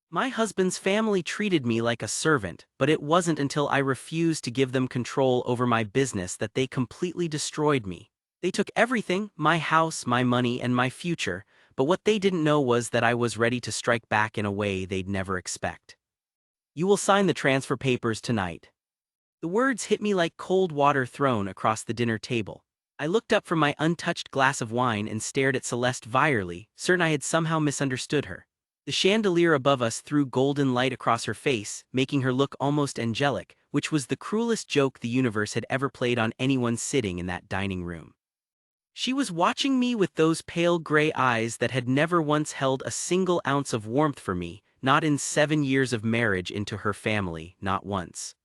My husband's family treated me like a servant, but it wasn't until I refused to give them control over my business that they completely destroyed me. They took everything, my house, my money, and my future, but what they didn't know was that I was ready to strike back in a way they'd never expect. You will sign the transfer papers tonight. The words hit me like cold water thrown across the dinner table. I looked up from my untouched glass of wine and stared at Celeste Virely, certain I had somehow misunderstood her. The chandelier above us threw golden light across her face, making her look almost angelic, which was the cruelest joke the universe had ever played on anyone sitting in that dining room. She was watching me with those pale gray eyes that had never once held a single ounce of warmth for me, not in 7 years of marriage into her family, not once.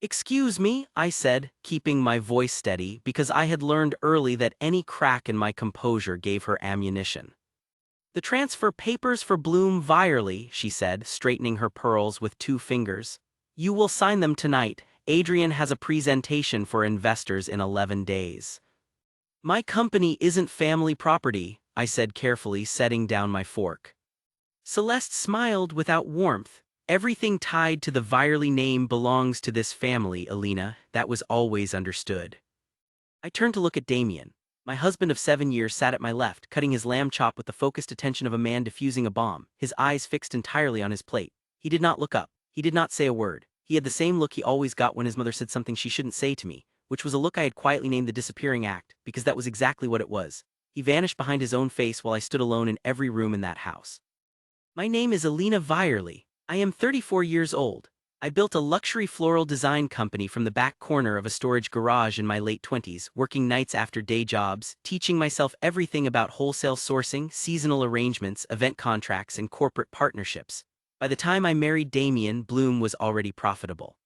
"Excuse me," I said, keeping my voice steady because I had learned early that any crack in my composure gave her ammunition. "The transfer papers for Bloom Virely," she said, straightening her pearls with 2 fingers. "You will sign them tonight. Adrian has a presentation for investors in 11 days. "My company isn't family property," I said carefully, setting down my fork. Celeste smiled without warmth. "Everything tied to the Virely name belongs to this family, Alina, that was always understood." I turned to look at Damien. My husband of 7 years sat at my left, cutting his lamb chop with the focused attention of a man defusing a bomb, his eyes fixed entirely on his plate. He did not look up. He did not say a word. He had the same look he always got when his mother said something she shouldn't say to me, which was a look I had quietly named the disappearing act, because that was exactly what it was. He vanished behind his own face while I stood alone in every room in that house. "My name is Alina Virely. I am 34 years old. I built a luxury floral design company from the back corner of a storage garage in my late 20s, working nights after day jobs, teaching myself everything about wholesale sourcing, seasonal arrangements, event contracts, and corporate partnerships. By the time I married Damien, Bloom was already profitable.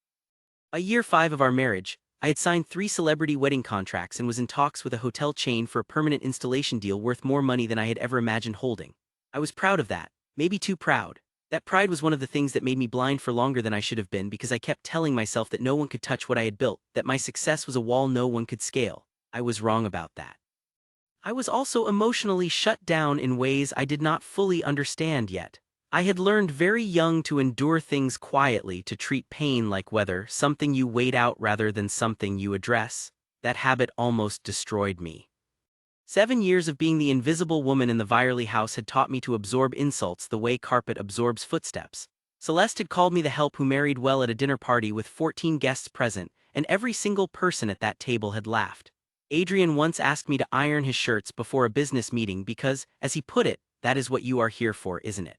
By year 5 of our marriage, I had signed 3 celebrity wedding contracts and was in talks with a hotel chain for a permanent installation deal worth more money than I had ever imagined holding. I was proud of that, maybe too proud. That pride was one of the things that made me blind for longer than I should have been because I kept telling myself that no one could touch what I had built, that my success was a wall no one could scale. I was wrong about that. I was also emotionally shut down in ways I did not fully understand yet. I had learned very young to endure things quietly, to treat pain like weather, something you wait out rather than something you address. That habit almost destroyed me. 7 years of being the invisible woman in the Virely house had taught me to absorb insults the way carpet absorbs footsteps. Celeste had called me the help who married well at a dinner party with 14 guests present, and every single person at that table had laughed. Adrian once asked me to iron his shirts before a business meeting because, as he put it, that is what you are here for, isn't it?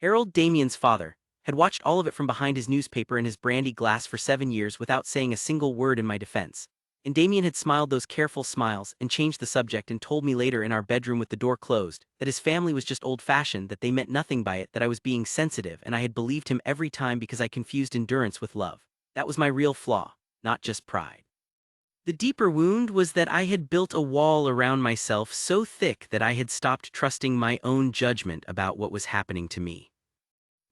Harold, Damien's father, had watched all of it from behind his newspaper and his brandy glass for 7 years without saying a single word in my defense. And Damien had smiled those careful smiles and changed the subject and told me later in our bedroom with the door closed that his family was just old-fashioned, that they meant nothing by it, that I was being sensitive, and I had believed him every time because I confused endurance with love. That was my real flaw, not just pride. The deeper wound was that I had built a wall around myself so thick that I had stopped trusting my own judgment about what was happening to me.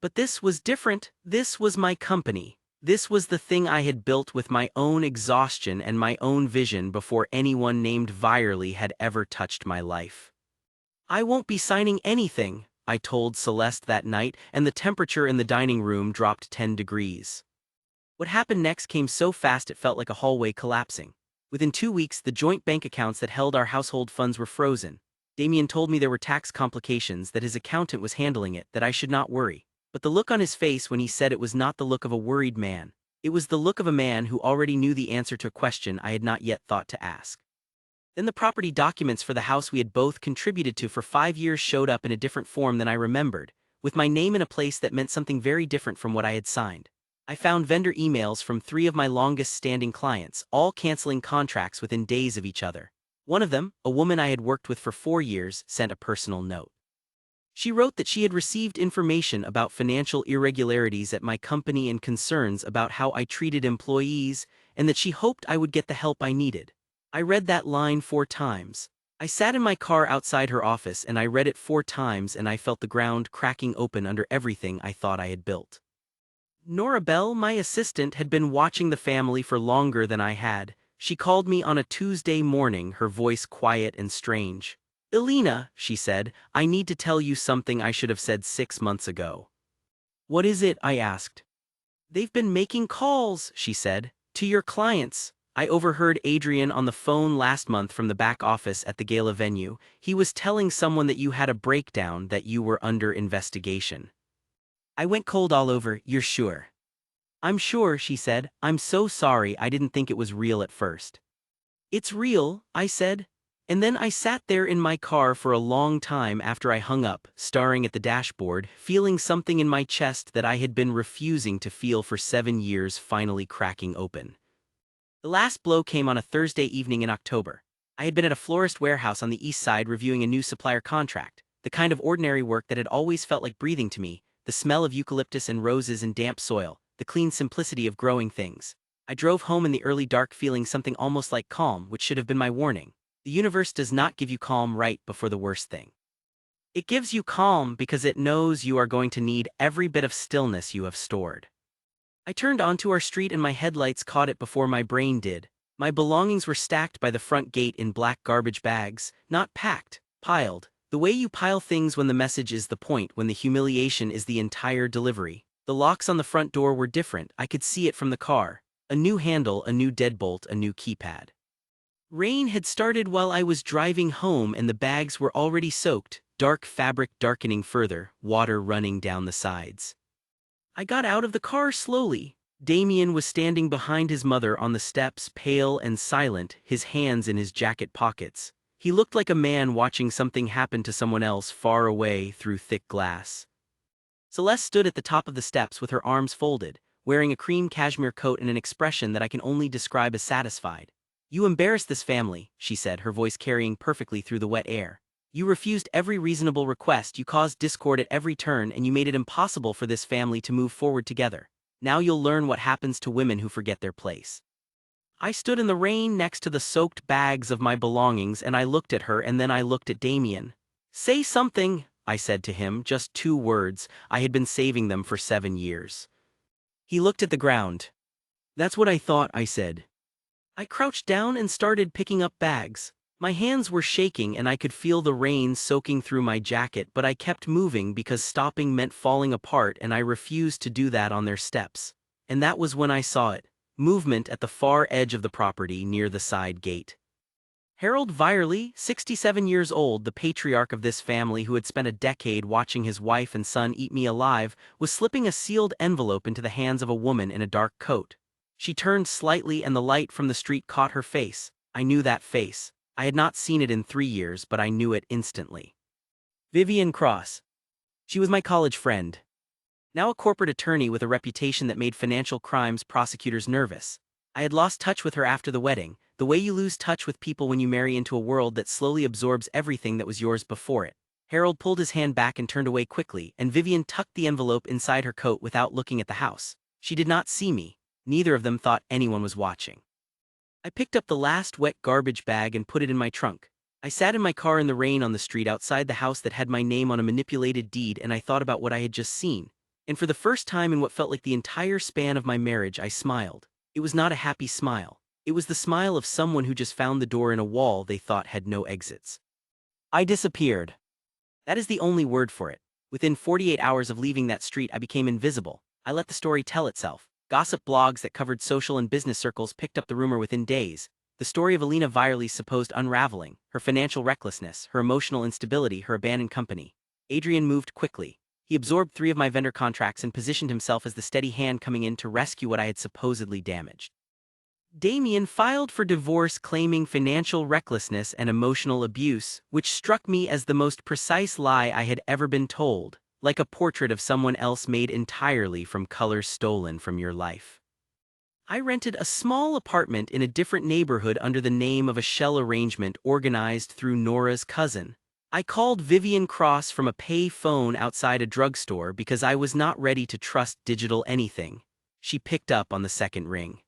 But this was different. This was my company. This was the thing I had built with my own exhaustion and my own vision before anyone named Virely had ever touched my life. "I won't be signing anything," I told Celeste that night, and the temperature in the dining room dropped 10 degrees. What happened next came so fast it felt like a hallway collapsing. Within 2 weeks, the joint bank accounts that held our household funds were frozen. Damien told me there were tax complications, that his accountant was handling it, that I should not worry. But the look on his face when he said it was not the look of a worried man. It was the look of a man who already knew the answer to a question I had not yet thought to ask. Then the property documents for the house we had both contributed to for 5 years showed up in a different form than I remembered, with my name in a place that meant something very different from what I had signed. I found vendor emails from 3 of my longest-standing clients, all canceling contracts within days of each other. One of them, a woman I had worked with for 4 years, sent a personal note. She wrote that she had received information about financial irregularities at my company and concerns about how I treated employees, and that she hoped I would get the help I needed. I read that line 4 times. I sat in my car outside her office and I read it 4 times, and I felt the ground cracking open under everything I thought I had built. Nora Bell, my assistant, had been watching the family for longer than I had. She called me on a Tuesday morning, her voice quiet and strange. "Elena," she said, "I need to tell you something I should have said 6 months ago." What is it? I asked. They've been making calls, she said, to your clients. I overheard Adrian on the phone last month from the back office at the gala venue. He was telling someone that you had a breakdown, that you were under investigation. I went cold all over. You're sure? I'm sure, she said. I'm so sorry, I didn't think it was real at first. It's real, I said. And then I sat there in my car for a long time after I hung up, staring at the dashboard, feeling something in my chest that I had been refusing to feel for 7 years finally cracking open. The last blow came on a Thursday evening in October. I had been at a florist warehouse on the east side reviewing a new supplier contract, the kind of ordinary work that had always felt like breathing to me, the smell of eucalyptus and roses and damp soil, the clean simplicity of growing things. I drove home in the early dark feeling something almost like calm, which should have been my warning. The universe does not give you calm right before the worst thing. It gives you calm because it knows you are going to need every bit of stillness you have stored. I turned onto our street and my headlights caught it before my brain did. My belongings were stacked by the front gate in black garbage bags, not packed, piled. The way you pile things when the message is the point, when the humiliation is the entire delivery. The locks on the front door were different, I could see it from the car. A new handle, a new deadbolt, a new keypad. Rain had started while I was driving home and the bags were already soaked, dark fabric darkening further, water running down the sides. I got out of the car slowly. Damien was standing behind his mother on the steps, pale and silent, his hands in his jacket pockets. He looked like a man watching something happen to someone else far away through thick glass. Celeste stood at the top of the steps with her arms folded, wearing a cream cashmere coat and an expression that I can only describe as satisfied. You embarrassed this family, she said, her voice carrying perfectly through the wet air. You refused every reasonable request, you caused discord at every turn, and you made it impossible for this family to move forward together. Now you'll learn what happens to women who forget their place. I stood in the rain next to the soaked bags of my belongings and I looked at her and then I looked at Damien. Say something, I said to him, just 2 words. I had been saving them for 7 years. He looked at the ground. That's what I thought, I said. I crouched down and started picking up bags. My hands were shaking and I could feel the rain soaking through my jacket, but I kept moving because stopping meant falling apart and I refused to do that on their steps. And that was when I saw it. Movement at the far edge of the property near the side gate. Harold Virley, 67 years old, the patriarch of this family who had spent a decade watching his wife and son eat me alive, was slipping a sealed envelope into the hands of a woman in a dark coat. She turned slightly and the light from the street caught her face. I knew that face. I had not seen it in 3 years, but I knew it instantly. Vivian Cross. She was my college friend. Now a corporate attorney with a reputation that made financial crimes prosecutors nervous. I had lost touch with her after the wedding, the way you lose touch with people when you marry into a world that slowly absorbs everything that was yours before it. Harold pulled his hand back and turned away quickly, and Vivian tucked the envelope inside her coat without looking at the house. She did not see me. Neither of them thought anyone was watching. I picked up the last wet garbage bag and put it in my trunk. I sat in my car in the rain on the street outside the house that had my name on a manipulated deed, and I thought about what I had just seen. And for the first time in what felt like the entire span of my marriage, I smiled. It was not a happy smile. It was the smile of someone who just found the door in a wall they thought had no exits. I disappeared. That is the only word for it. Within 48 hours of leaving that street, I became invisible. I let the story tell itself. Gossip blogs that covered social and business circles picked up the rumor within days. The story of Alina Virley's supposed unraveling, her financial recklessness, her emotional instability, her abandoned company. Adrian moved quickly. He absorbed 3 of my vendor contracts and positioned himself as the steady hand coming in to rescue what I had supposedly damaged. Damien filed for divorce claiming financial recklessness and emotional abuse, which struck me as the most precise lie I had ever been told, like a portrait of someone else made entirely from colors stolen from your life. I rented a small apartment in a different neighborhood under the name of a shell arrangement organized through Nora's cousin. I called Vivian Cross from a pay phone outside a drugstore because I was not ready to trust digital anything. She picked up on the second ring.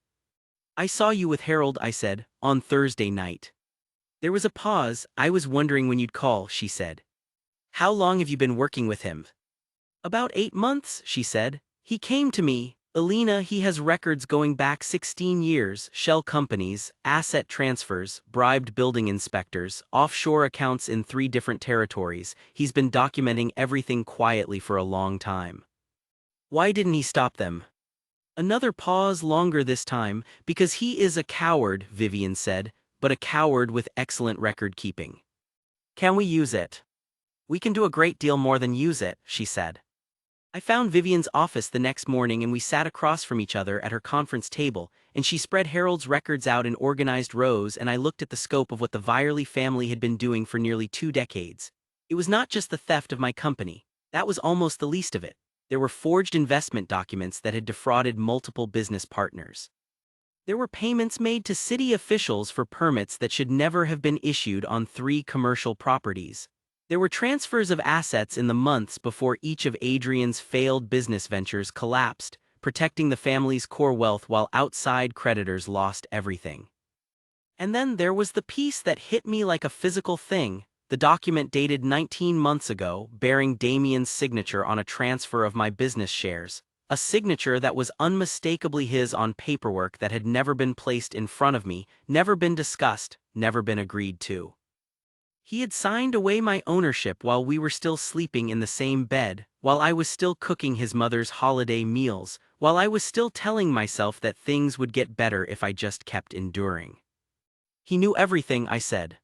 I saw you with Harold, I said, on Thursday night. There was a pause. I was wondering when you'd call, she said. How long have you been working with him? About 8 months, she said. He came to me. Alina, he has records going back 16 years, shell companies, asset transfers, bribed building inspectors, offshore accounts in 3 different territories. He's been documenting everything quietly for a long time. Why didn't he stop them? Another pause, longer this time, because he is a coward, Vivian said, but a coward with excellent record keeping. Can we use it? We can do a great deal more than use it, she said. I found Vivian's office the next morning and we sat across from each other at her conference table, and she spread Harold's records out in organized rows and I looked at the scope of what the Virely family had been doing for nearly 2 decades. It was not just the theft of my company. That was almost the least of it. There were forged investment documents that had defrauded multiple business partners. There were payments made to city officials for permits that should never have been issued on 3 commercial properties. There were transfers of assets in the months before each of Adrian's failed business ventures collapsed, protecting the family's core wealth while outside creditors lost everything. And then there was the piece that hit me like a physical thing, the document dated 19 months ago, bearing Damien's signature on a transfer of my business shares, a signature that was unmistakably his on paperwork that had never been placed in front of me, never been discussed, never been agreed to. He had signed away my ownership while we were still sleeping in the same bed, while I was still cooking his mother's holiday meals, while I was still telling myself that things would get better if I just kept enduring. He knew everything, I said.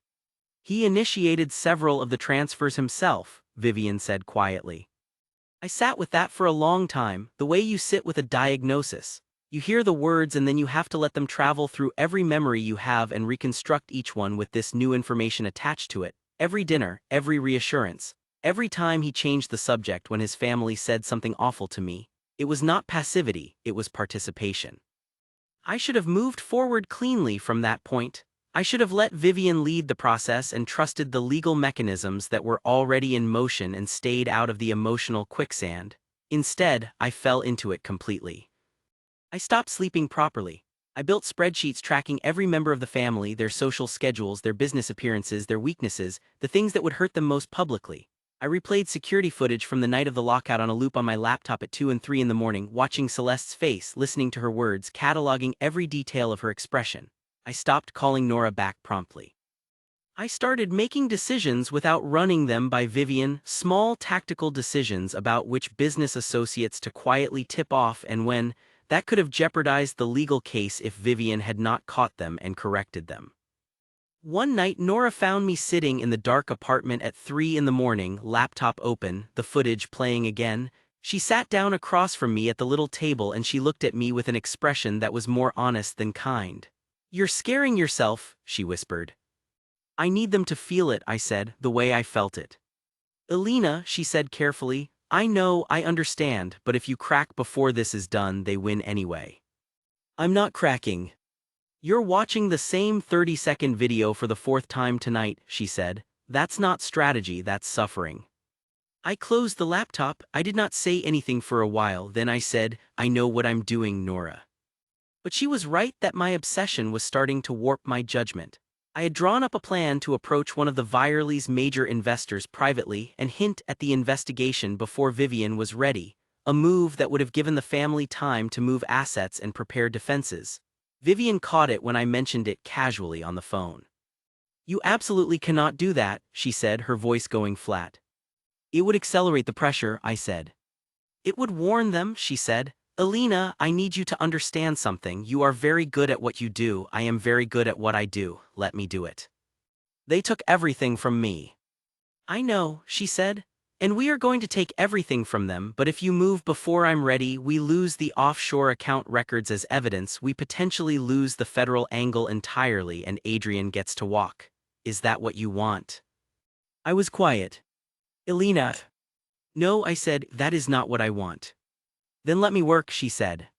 He initiated several of the transfers himself, Vivian said quietly. I sat with that for a long time, the way you sit with a diagnosis. You hear the words and then you have to let them travel through every memory you have and reconstruct each one with this new information attached to it. Every dinner, every reassurance, every time he changed the subject when his family said something awful to me. It was not passivity, it was participation. I should have moved forward cleanly from that point. I should have let Vivian lead the process and trusted the legal mechanisms that were already in motion and stayed out of the emotional quicksand. Instead, I fell into it completely. I stopped sleeping properly. I built spreadsheets tracking every member of the family, their social schedules, their business appearances, their weaknesses, the things that would hurt them most publicly. I replayed security footage from the night of the lockout on a loop on my laptop at 2 and 3 in the morning, watching Celeste's face, listening to her words, cataloging every detail of her expression. I stopped calling Nora back promptly. I started making decisions without running them by Vivian, small tactical decisions about which business associates to quietly tip off and when. That could have jeopardized the legal case if Vivian had not caught them and corrected them. One night Nora found me sitting in the dark apartment at 3 in the morning, laptop open, the footage playing again. She sat down across from me at the little table and she looked at me with an expression that was more honest than kind. "You're scaring yourself," she whispered. "I need them to feel it," I said, the way I felt it. "Elena," she said carefully, "I know, I understand, but if you crack before this is done, they win anyway." "I'm not cracking." "You're watching the same 30-second video for the 4th time tonight," she said. "That's not strategy, that's suffering." I closed the laptop. I did not say anything for a while, then I said, "I know what I'm doing, Nora." But she was right that my obsession was starting to warp my judgment. I had drawn up a plan to approach one of the Virely's major investors privately and hint at the investigation before Vivian was ready, a move that would have given the family time to move assets and prepare defenses. Vivian caught it when I mentioned it casually on the phone. "You absolutely cannot do that," she said, her voice going flat. "It would accelerate the pressure," I said. "It would warn them," she said. "Elena, I need you to understand something. You are very good at what you do. I am very good at what I do. Let me do it." "They took everything from me." "I know," she said. "And we are going to take everything from them, but if you move before I'm ready, we lose the offshore account records as evidence, we potentially lose the federal angle entirely and Adrian gets to walk. Is that what you want?" I was quiet. "Elena." "No," I said, "that is not what I want." "Then let me work," she said.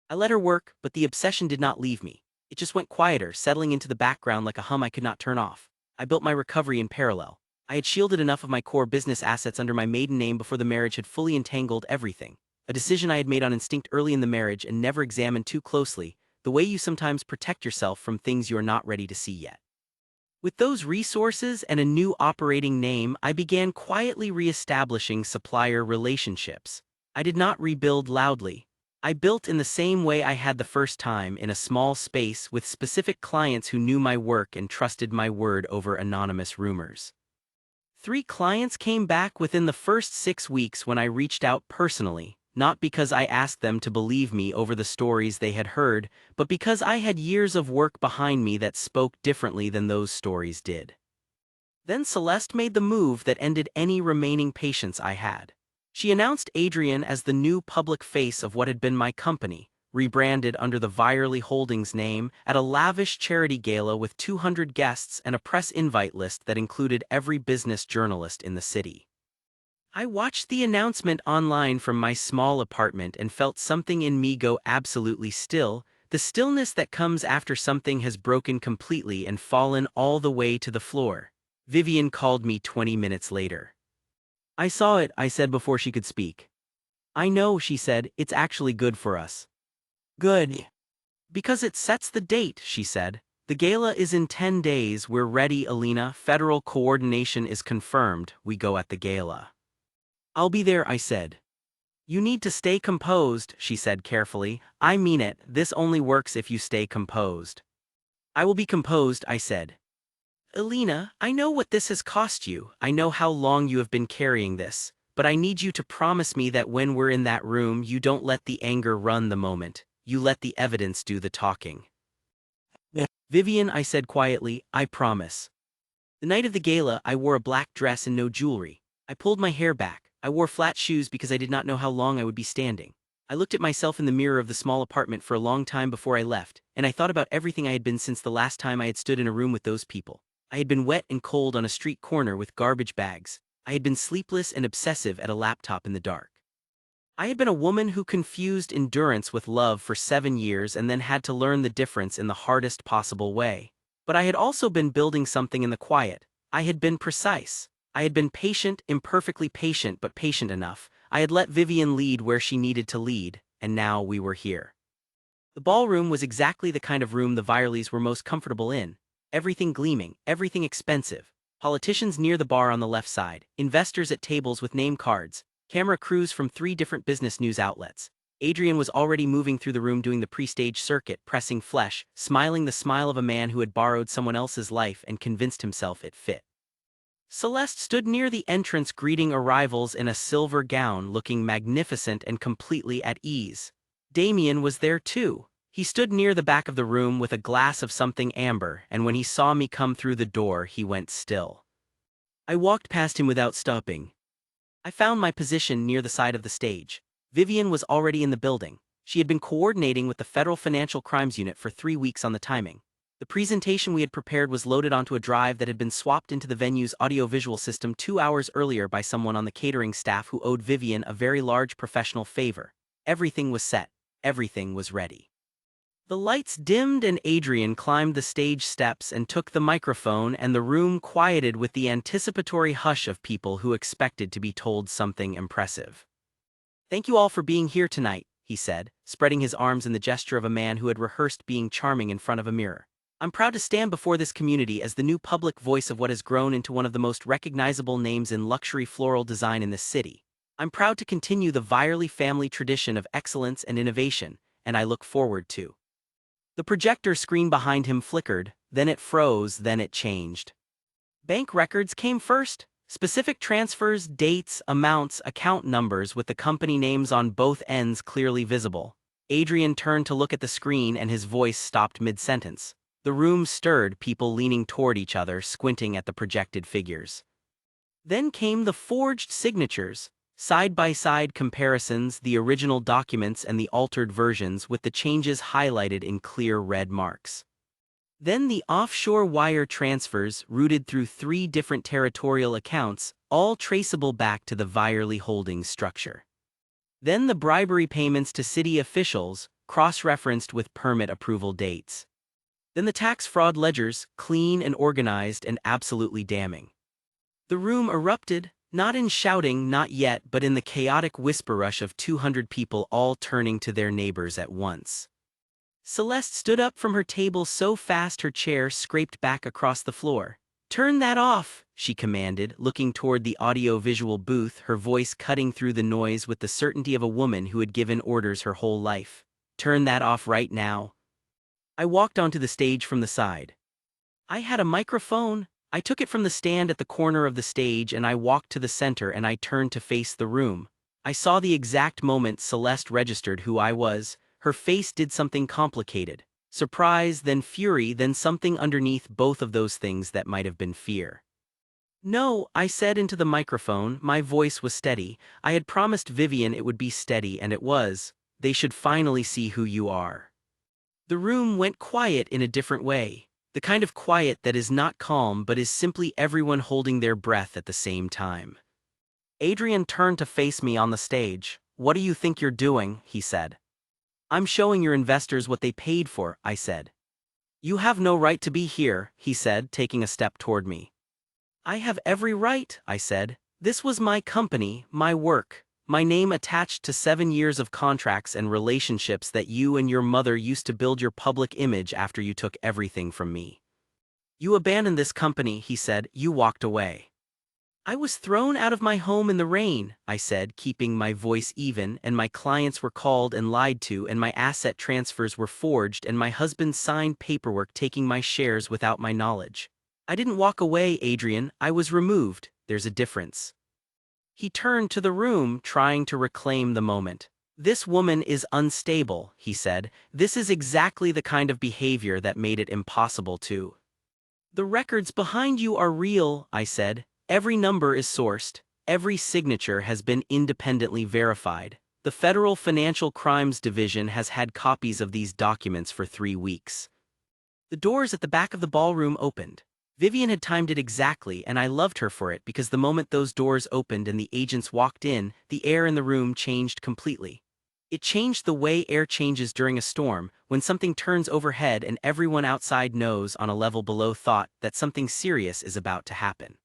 I let her work, but the obsession did not leave me. It just went quieter, settling into the background like a hum I could not turn off. I built my recovery in parallel. I had shielded enough of my core business assets under my maiden name before the marriage had fully entangled everything. A decision I had made on instinct early in the marriage and never examined too closely, the way you sometimes protect yourself from things you are not ready to see yet. With those resources and a new operating name, I began quietly re-establishing supplier relationships. I did not rebuild loudly. I built in the same way I had the first time, in a small space with specific clients who knew my work and trusted my word over anonymous rumors. 3 clients came back within the first 6 weeks when I reached out personally. not because I asked them to believe me over the stories they had heard, but because I had years of work behind me that spoke differently than those stories did. Then Celeste made the move that ended any remaining patience I had. She announced Adrian as the new public face of what had been my company, rebranded under the Virely Holdings name, at a lavish charity gala with 200 guests and a press invite list that included every business journalist in the city. I watched the announcement online from my small apartment and felt something in me go absolutely still, the stillness that comes after something has broken completely and fallen all the way to the floor. Vivian called me 20 minutes later. "I saw it," I said before she could speak. "I know," she said, "it's actually good for us." "Good. Because it sets the date," she said. "The gala is in 10 days, we're ready, Alina, federal coordination is confirmed, we go at the gala." "I'll be there," I said. "You need to stay composed," she said carefully. "I mean it, this only works if you stay composed." "I will be composed," I said. "Alina, I know what this has cost you, I know how long you have been carrying this, but I need you to promise me that when we're in that room you don't let the anger run the moment, you let the evidence do the talking." "Yeah. Vivian," I said quietly, "I promise." The night of the gala, I wore a black dress and no jewelry. I pulled my hair back. I wore flat shoes because I did not know how long I would be standing. I looked at myself in the mirror of the small apartment for a long time before I left, and I thought about everything I had been since the last time I had stood in a room with those people. I had been wet and cold on a street corner with garbage bags. I had been sleepless and obsessive at a laptop in the dark. I had been a woman who confused endurance with love for 7 years and then had to learn the difference in the hardest possible way. But I had also been building something in the quiet. I had been precise. I had been patient, imperfectly patient but patient enough. I had let Vivian lead where she needed to lead, and now we were here. The ballroom was exactly the kind of room the Vireys were most comfortable in. Everything gleaming, everything expensive. Politicians near the bar on the left side, investors at tables with name cards, camera crews from 3 different business news outlets. Adrian was already moving through the room doing the pre-stage circuit, pressing flesh, smiling the smile of a man who had borrowed someone else's life and convinced himself it fit. Celeste stood near the entrance greeting arrivals in a silver gown, looking magnificent and completely at ease. Damien was there too. He stood near the back of the room with a glass of something amber, and when he saw me come through the door he went still. I walked past him without stopping. I found my position near the side of the stage. Vivian was already in the building. She had been coordinating with the Federal Financial Crimes Unit for 3 weeks on the timing. The presentation we had prepared was loaded onto a drive that had been swapped into the venue's audiovisual system 2 hours earlier by someone on the catering staff who owed Vivian a very large professional favor. Everything was set. Everything was ready. The lights dimmed and Adrian climbed the stage steps and took the microphone, and the room quieted with the anticipatory hush of people who expected to be told something impressive. "Thank you all for being here tonight," he said, spreading his arms in the gesture of a man who had rehearsed being charming in front of a mirror. "I'm proud to stand before this community as the new public voice of what has grown into one of the most recognizable names in luxury floral design in this city. I'm proud to continue the Virely family tradition of excellence and innovation, and I look forward to..." The projector screen behind him flickered, then it froze, then it changed. Bank records came first. Specific transfers, dates, amounts, account numbers with the company names on both ends clearly visible. Adrian turned to look at the screen and his voice stopped mid-sentence. The room stirred, people leaning toward each other, squinting at the projected figures. Then came the forged signatures. Side-by-side comparisons, the original documents and the altered versions with the changes highlighted in clear red marks. Then the offshore wire transfers routed through 3 different territorial accounts, all traceable back to the Virely Holdings structure. Then the bribery payments to city officials, cross-referenced with permit approval dates. Then the tax fraud ledgers, clean and organized and absolutely damning. The room erupted. Not in shouting, not yet, but in the chaotic whisper rush of 200 people all turning to their neighbors at once. Celeste stood up from her table so fast her chair scraped back across the floor. "Turn that off," she commanded, looking toward the audio-visual booth, her voice cutting through the noise with the certainty of a woman who had given orders her whole life. "Turn that off right now." I walked onto the stage from the side. I had a microphone. I took it from the stand at the corner of the stage and I walked to the center and I turned to face the room. I saw the exact moment Celeste registered who I was. Her face did something complicated. Surprise, then fury, then something underneath both of those things that might have been fear. No, I said into the microphone, my voice was steady. I had promised Vivian it would be steady, and it was. They should finally see who you are. The room went quiet in a different way. The kind of quiet that is not calm but is simply everyone holding their breath at the same time. Adrian turned to face me on the stage. "What do you think you're doing?" he said. "I'm showing your investors what they paid for," I said. "You have no right to be here," he said, taking a step toward me. "I have every right," I said. "This was my company, my work, my name attached to 7 years of contracts and relationships that you and your mother used to build your public image after you took everything from me. You abandoned this company," he said. "You walked away." "I was thrown out of my home in the rain," I said, keeping my voice even, "and my clients were called and lied to, and my asset transfers were forged, and my husband signed paperwork taking my shares without my knowledge. I didn't walk away, Adrian, I was removed. There's a difference." He turned to the room, trying to reclaim the moment. "This woman is unstable," he said. "This is exactly the kind of behavior that made it impossible to." "The records behind you are real," I said. "Every number is sourced. Every signature has been independently verified. The Federal Financial Crimes Division has had copies of these documents for 3 weeks." The doors at the back of the ballroom opened. Vivian had timed it exactly, and I loved her for it because the moment those doors opened and the agents walked in, the air in the room changed completely. It changed the way air changes during a storm, when something turns overhead and everyone outside knows on a level below thought that something serious is about to happen.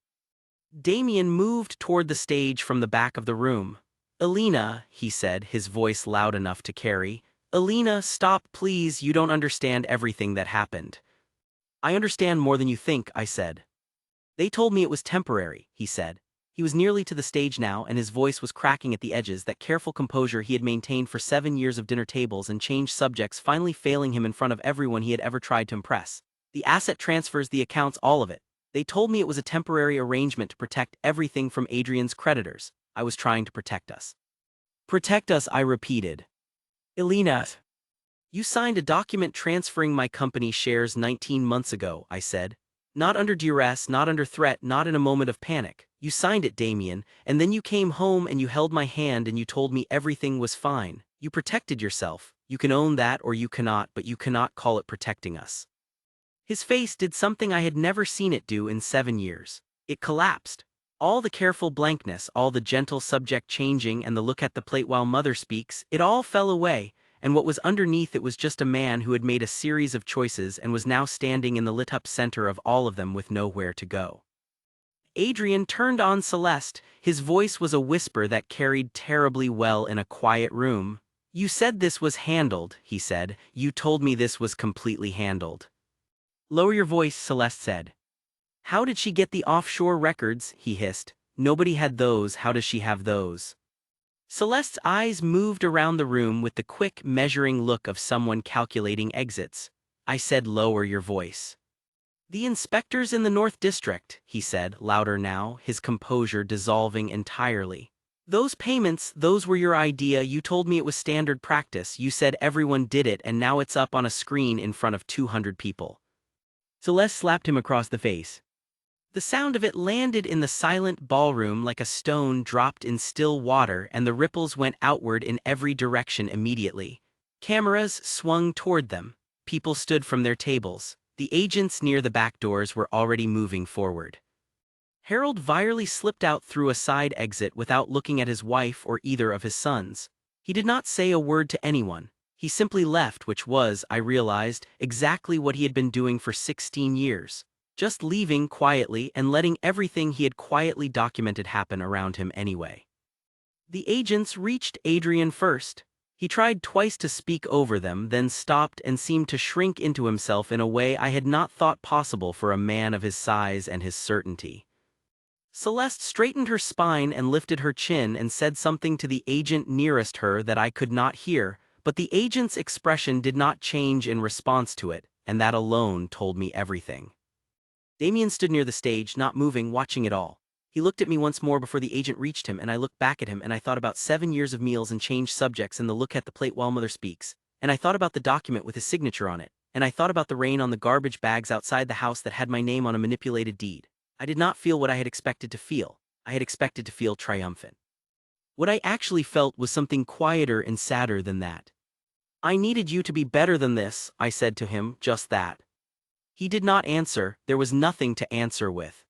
Damien moved toward the stage from the back of the room. "Alina," he said, his voice loud enough to carry. "Alina, stop please, you don't understand everything that happened." "I understand more than you think," I said. "They told me it was temporary," he said. He was nearly to the stage now, and his voice was cracking at the edges, that careful composure he had maintained for 7 years of dinner tables and changed subjects finally failing him in front of everyone he had ever tried to impress. "The asset transfers, the accounts, all of it. They told me it was a temporary arrangement to protect everything from Adrian's creditors. I was trying to protect us." "Protect us," I repeated. "Elena, you signed a document transferring my company shares 19 months ago," I said. "Not under duress, not under threat, not in a moment of panic. You signed it, Damien, and then you came home and you held my hand and you told me everything was fine. You protected yourself. You can own that or you cannot, but you cannot call it protecting us." His face did something I had never seen it do in 7 years. It collapsed. All the careful blankness, all the gentle subject changing and the look at the plate while mother speaks, it all fell away, and what was underneath it was just a man who had made a series of choices and was now standing in the lit-up center of all of them with nowhere to go. Adrian turned on Celeste. His voice was a whisper that carried terribly well in a quiet room. "You said this was handled," he said. "You told me this was completely handled." "Lower your voice," Celeste said. "How did she get the offshore records?" he hissed. "Nobody had those, how does she have those?" Celeste's eyes moved around the room with the quick, measuring look of someone calculating exits. I said, "Lower your voice." "The inspectors in the North District," he said, louder now, his composure dissolving entirely. "Those payments, those were your idea. You told me it was standard practice. You said everyone did it, and now it's up on a screen in front of 200 people." Celeste slapped him across the face. The sound of it landed in the silent ballroom like a stone dropped in still water, and the ripples went outward in every direction immediately. Cameras swung toward them. People stood from their tables. The agents near the back doors were already moving forward. Harold virally slipped out through a side exit without looking at his wife or either of his sons. He did not say a word to anyone. He simply left, which was, I realized, exactly what he had been doing for 16 years. Just leaving quietly and letting everything he had quietly documented happen around him anyway. The agents reached Adrian first. He tried twice to speak over them, then stopped and seemed to shrink into himself in a way I had not thought possible for a man of his size and his certainty. Celeste straightened her spine and lifted her chin and said something to the agent nearest her that I could not hear, but the agent's expression did not change in response to it, and that alone told me everything. Damien stood near the stage, not moving, watching it all. He looked at me once more before the agent reached him, and I looked back at him, and I thought about 7 years of meals and changed subjects and the look at the plate while mother speaks, and I thought about the document with his signature on it, and I thought about the rain on the garbage bags outside the house that had my name on a manipulated deed. I did not feel what I had expected to feel. I had expected to feel triumphant. What I actually felt was something quieter and sadder than that. "I needed you to be better than this," I said to him, just that. He did not answer. There was nothing to answer with.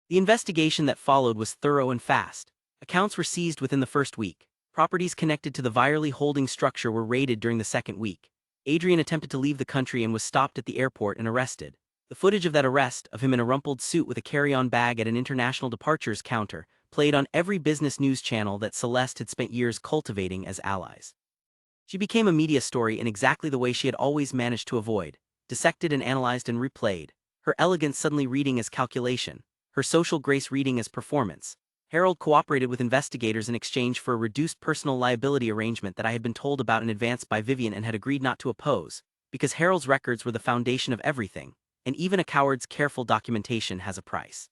The investigation that followed was thorough and fast. Accounts were seized within the first week. Properties connected to the Virely holding structure were raided during the second week. Adrian attempted to leave the country and was stopped at the airport and arrested. The footage of that arrest, of him in a rumpled suit with a carry-on bag at an international departures counter, played on every business news channel that Celeste had spent years cultivating as allies. She became a media story in exactly the way she had always managed to avoid, dissected and analyzed and replayed, her elegance suddenly reading as calculation, her social grace reading as performance. Harold cooperated with investigators in exchange for a reduced personal liability arrangement that I had been told about in advance by Vivian and had agreed not to oppose, because Harold's records were the foundation of everything, and even a coward's careful documentation has a price.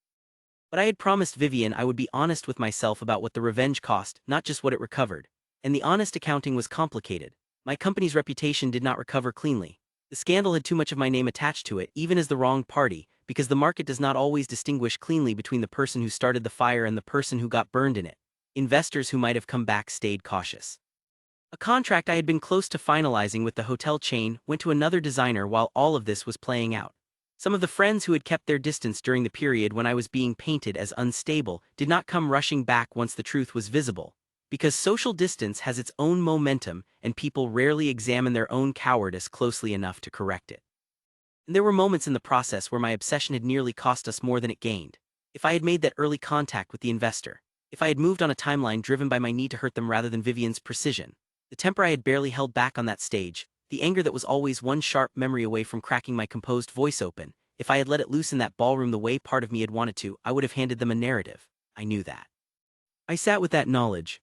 But I had promised Vivian I would be honest with myself about what the revenge cost, not just what it recovered. And the honest accounting was complicated. My company's reputation did not recover cleanly. The scandal had too much of my name attached to it, even as the wrong party, because the market does not always distinguish cleanly between the person who started the fire and the person who got burned in it. Investors who might have come back stayed cautious. A contract I had been close to finalizing with the hotel chain went to another designer while all of this was playing out. Some of the friends who had kept their distance during the period when I was being painted as unstable did not come rushing back once the truth was visible, because social distance has its own momentum and people rarely examine their own cowardice closely enough to correct it. And there were moments in the process where my obsession had nearly cost us more than it gained. If I had made that early contact with the investor, if I had moved on a timeline driven by my need to hurt them rather than Vivian's precision, the temper I had barely held back on that stage, the anger that was always one sharp memory away from cracking my composed voice open, if I had let it loose in that ballroom the way part of me had wanted to, I would have handed them a narrative. I knew that. I sat with that knowledge.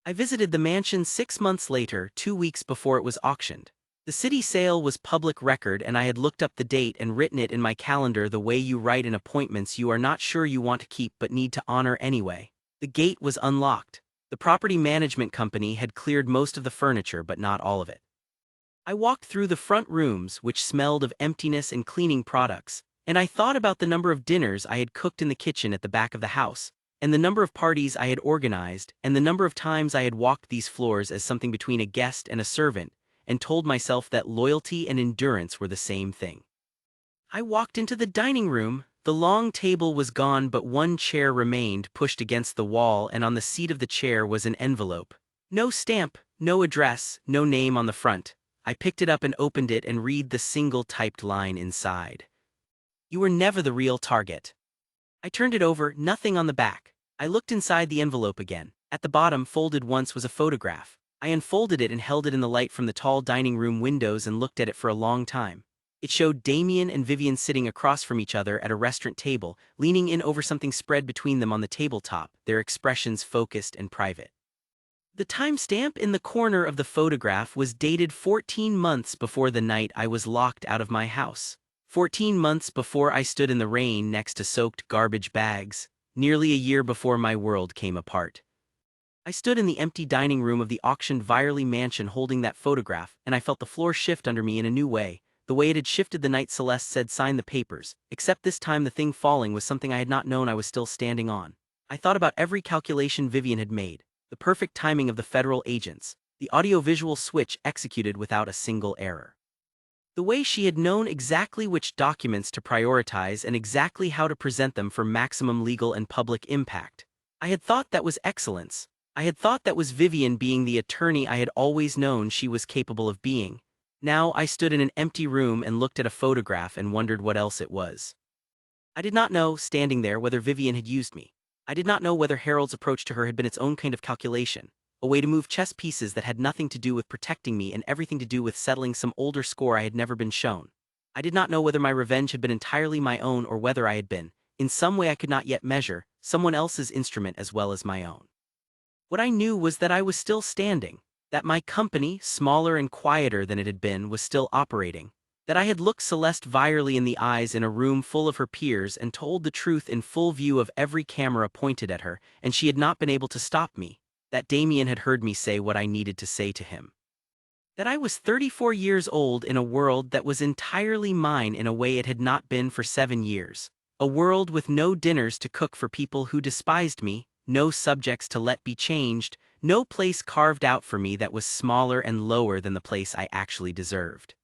I visited the mansion 6 months later, 2 weeks before it was auctioned. The city sale was public record and I had looked up the date and written it in my calendar the way you write in appointments you are not sure you want to keep but need to honor anyway. The gate was unlocked. The property management company had cleared most of the furniture but not all of it. I walked through the front rooms, which smelled of emptiness and cleaning products, and I thought about the number of dinners I had cooked in the kitchen at the back of the house, and the number of parties I had organized, and the number of times I had walked these floors as something between a guest and a servant, and told myself that loyalty and endurance were the same thing. I walked into the dining room. The long table was gone but one chair remained pushed against the wall, and on the seat of the chair was an envelope. No stamp, no address, no name on the front. I picked it up and opened it and read the single typed line inside. "You were never the real target." I turned it over, nothing on the back. I looked inside the envelope again. At the bottom, folded once, was a photograph. I unfolded it and held it in the light from the tall dining room windows and looked at it for a long time. It showed Damien and Vivian sitting across from each other at a restaurant table, leaning in over something spread between them on the tabletop, their expressions focused and private. The timestamp in the corner of the photograph was dated 14 months before the night I was locked out of my house. 14 months before I stood in the rain next to soaked garbage bags. Nearly a year before my world came apart. I stood in the empty dining room of the auctioned Virely mansion holding that photograph, and I felt the floor shift under me in a new way, the way it had shifted the night Celeste said sign the papers, except this time the thing falling was something I had not known I was still standing on. I thought about every calculation Vivian had made, the perfect timing of the federal agents, the audio-visual switch executed without a single error. The way she had known exactly which documents to prioritize and exactly how to present them for maximum legal and public impact. I had thought that was excellence. I had thought that was Vivian being the attorney I had always known she was capable of being. Now I stood in an empty room and looked at a photograph and wondered what else it was. I did not know, standing there, whether Vivian had used me. I did not know whether Harold's approach to her had been its own kind of calculation, a way to move chess pieces that had nothing to do with protecting me and everything to do with settling some older score I had never been shown. I did not know whether my revenge had been entirely my own or whether I had been, in some way I could not yet measure, someone else's instrument as well as my own. What I knew was that I was still standing, that my company, smaller and quieter than it had been, was still operating, That I had looked Celeste virally in the eyes in a room full of her peers and told the truth in full view of every camera pointed at her, and she had not been able to stop me. That Damien had heard me say what I needed to say to him. That I was 34 years old in a world that was entirely mine in a way it had not been for 7 years. A world with no dinners to cook for people who despised me, no subjects to let be changed, no place carved out for me that was smaller and lower than the place I actually deserved.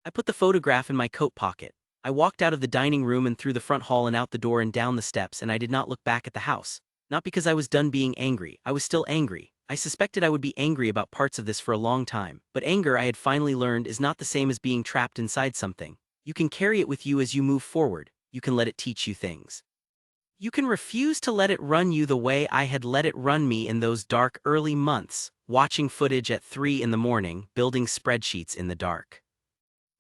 I put the photograph in my coat pocket. I walked out of the dining room and through the front hall and out the door and down the steps, and I did not look back at the house. Not because I was done being angry, I was still angry. I suspected I would be angry about parts of this for a long time, but anger, I had finally learned, is not the same as being trapped inside something. You can carry it with you as you move forward. You can let it teach you things. You can refuse to let it run you the way I had let it run me in those dark early months, watching footage at 3 in the morning, building spreadsheets in the dark.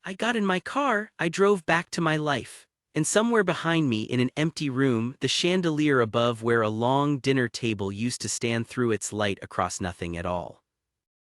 I got in my car, I drove back to my life. And somewhere behind me in an empty room, the chandelier above where a long dinner table used to stand threw its light across nothing at all.